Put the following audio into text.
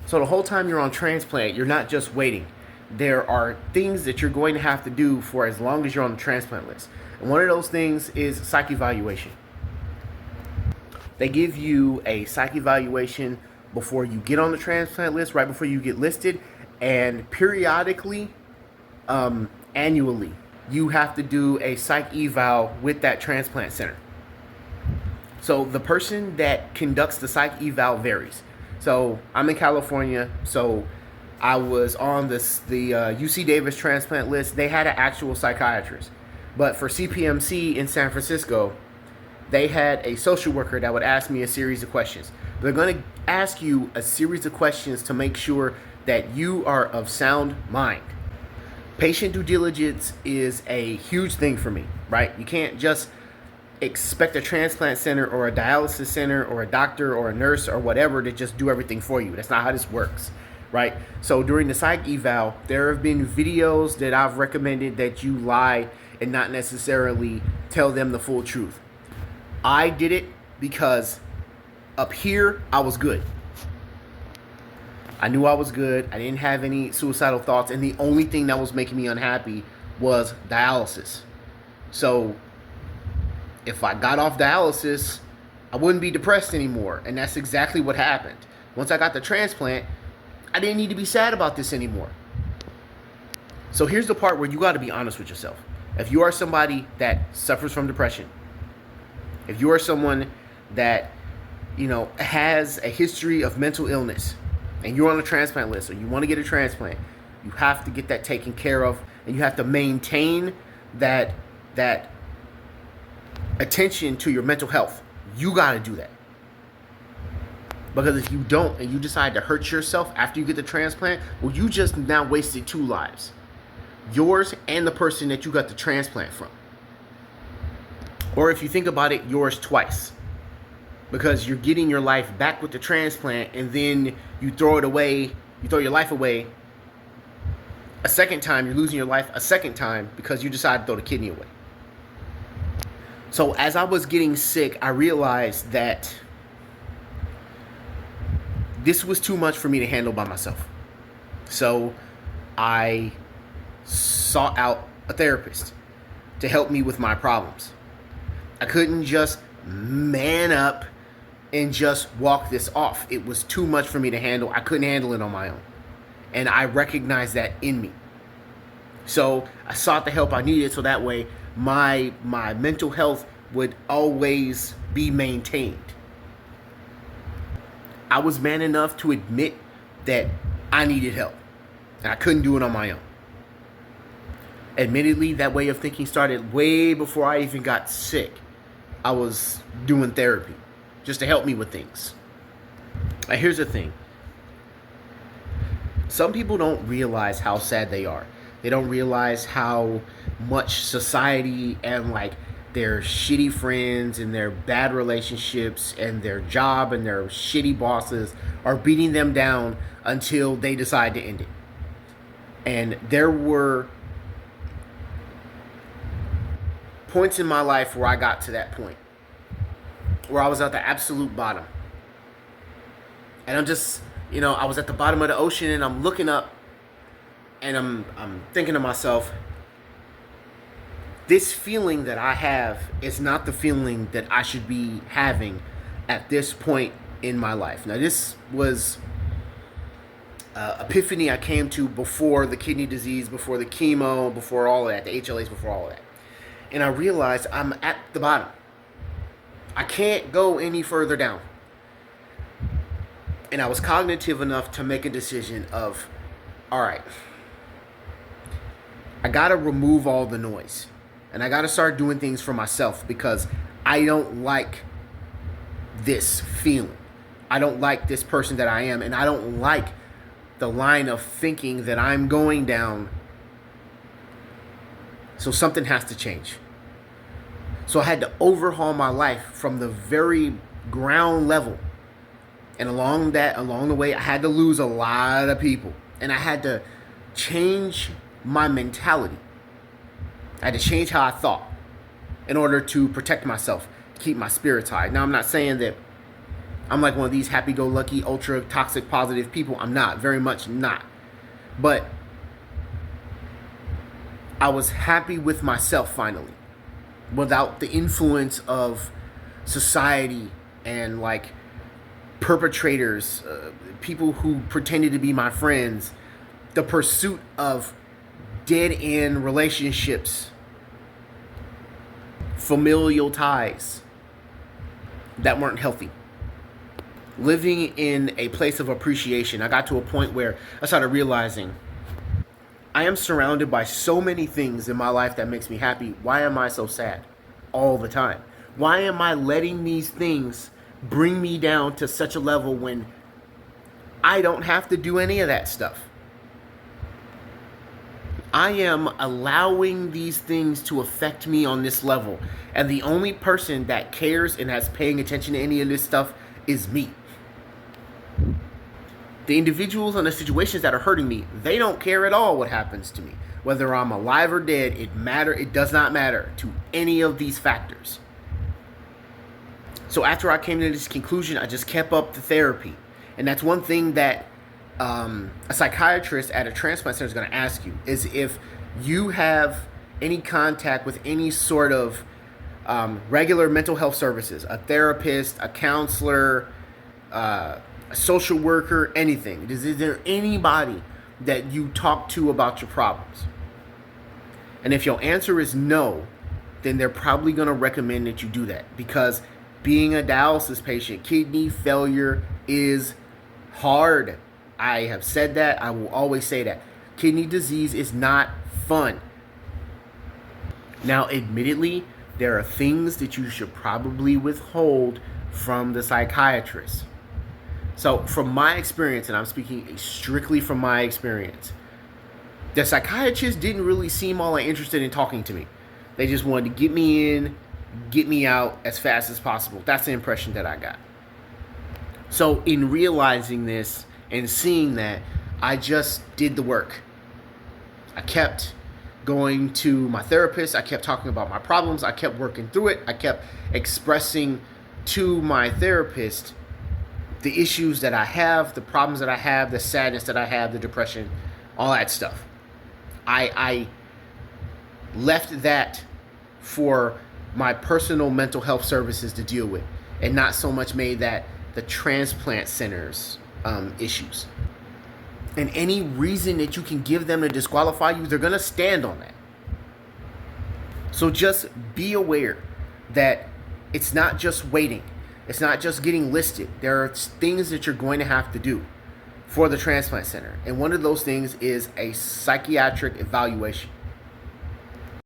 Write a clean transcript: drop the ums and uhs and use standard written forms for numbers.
So the whole time you're on transplant, you're not just waiting. There are things that you're going to have to do for as long as you're on the transplant list. And one of those things is psych evaluation. They give you a psych evaluation before you get on the transplant list, right before you get listed, and periodically, annually, you have to do a psych eval with that transplant center. So the person that conducts the psych eval varies. So I'm in California, so I was on the UC Davis transplant list. They had an actual psychiatrist, but for CPMC in San Francisco, they had a social worker that would ask me a series of questions. They're going to ask you a series of questions to make sure that you are of sound mind. Patient due diligence is a huge thing for me, right? You can't just expect a transplant center or a dialysis center or a doctor or a nurse or whatever to just do everything for you. That's not how this works, right? So during the psych eval, there have been videos that I've recommended that you lie and not necessarily tell them the full truth. I did it because up here, I was good. I knew I was good. I didn't have any suicidal thoughts. And the only thing that was making me unhappy was dialysis. So if I got off dialysis, I wouldn't be depressed anymore. And that's exactly what happened. Once I got the transplant, I didn't need to be sad about this anymore. So here's the part where you got to be honest with yourself. If you are somebody that suffers from depression, if you are someone that, has a history of mental illness and you're on a transplant list or you want to get a transplant, you have to get that taken care of and you have to maintain that attention to your mental health. You got to do that. Because if you don't and you decide to hurt yourself after you get the transplant, well, you just now wasted 2 lives. Yours and the person that you got the transplant from. Or if you think about it, yours twice. Because you're getting your life back with the transplant and then you throw it away, you throw your life away a second time, you're losing your life a second time because you decided to throw the kidney away. So as I was getting sick, I realized that this was too much for me to handle by myself. So I sought out a therapist to help me with my problems. I couldn't just man up and just walk this off. It was too much for me to handle. I couldn't handle it on my own. And I recognized that in me. So I sought the help I needed so that way my mental health would always be maintained. I was man enough to admit that I needed help. And I couldn't do it on my own. Admittedly, that way of thinking started way before I even got sick. I was doing therapy just to help me with things. Now, here's the thing. Some people don't realize how sad they are. They don't realize how much society and their shitty friends and their bad relationships and their job and their shitty bosses are beating them down until they decide to end it. And there were points in my life where I got to that point, where I was at the absolute bottom. And I'm just, I was at the bottom of the ocean and I'm looking up and I'm thinking to myself, this feeling that I have is not the feeling that I should be having at this point in my life. Now, this was epiphany I came to before the kidney disease, before the chemo, before all of that, the HLAs, before all of that. And I realized I'm at the bottom. I can't go any further down. And I was cognitive enough to make a decision of, all right, I got to remove all the noise. And I got to start doing things for myself because I don't like this feeling. I don't like this person that I am. And I don't like the line of thinking that I'm going down. So something has to change. So I had to overhaul my life from the very ground level. And along the way, I had to lose a lot of people. And I had to change my mentality. I had to change how I thought in order to protect myself, keep my spirits high. Now, I'm not saying that I'm like one of these happy-go-lucky, ultra toxic positive people. I'm not, very much not. But I was happy with myself finally, without the influence of society and like perpetrators, people who pretended to be my friends, the pursuit of dead end relationships, familial ties that weren't healthy. Living in a place of appreciation, I got to a point where I started realizing I am surrounded by so many things in my life that makes me happy. Why am I so sad all the time? Why am I letting these things bring me down to such a level when I don't have to do any of that stuff? I am allowing these things to affect me on this level. And the only person that cares and has paying attention to any of this stuff is me. The individuals and the situations that are hurting me, they don't care at all what happens to me. Whether I'm alive or dead, it does not matter to any of these factors. So after I came to this conclusion, I just kept up the therapy. And that's one thing that a psychiatrist at a transplant center is going to ask you, is if you have any contact with any sort of regular mental health services, a therapist, a counselor, a social worker, anything. Is there anybody that you talk to about your problems? And if your answer is no, then they're probably going to recommend that you do that, because being a dialysis patient, kidney failure is hard. I have said that. I will always say that. Kidney disease is not fun. Now, admittedly, there are things that you should probably withhold from the psychiatrist. So from my experience, and I'm speaking strictly from my experience, the psychiatrist didn't really seem all that interested in talking to me. They just wanted to get me in, get me out as fast as possible. That's the impression that I got. So in realizing this and seeing that, I just did the work. I kept going to my therapist. I kept talking about my problems. I kept working through it. I kept expressing to my therapist the issues that I have, the problems that I have, the sadness that I have, the depression, all that stuff. I left that for my personal mental health services to deal with, and not so much made that the transplant center's issues. And any reason that you can give them to disqualify you, they're going to stand on that. So just be aware that it's not just waiting. It's not just getting listed. There are things that you're going to have to do for the transplant center. And one of those things is a psychiatric evaluation.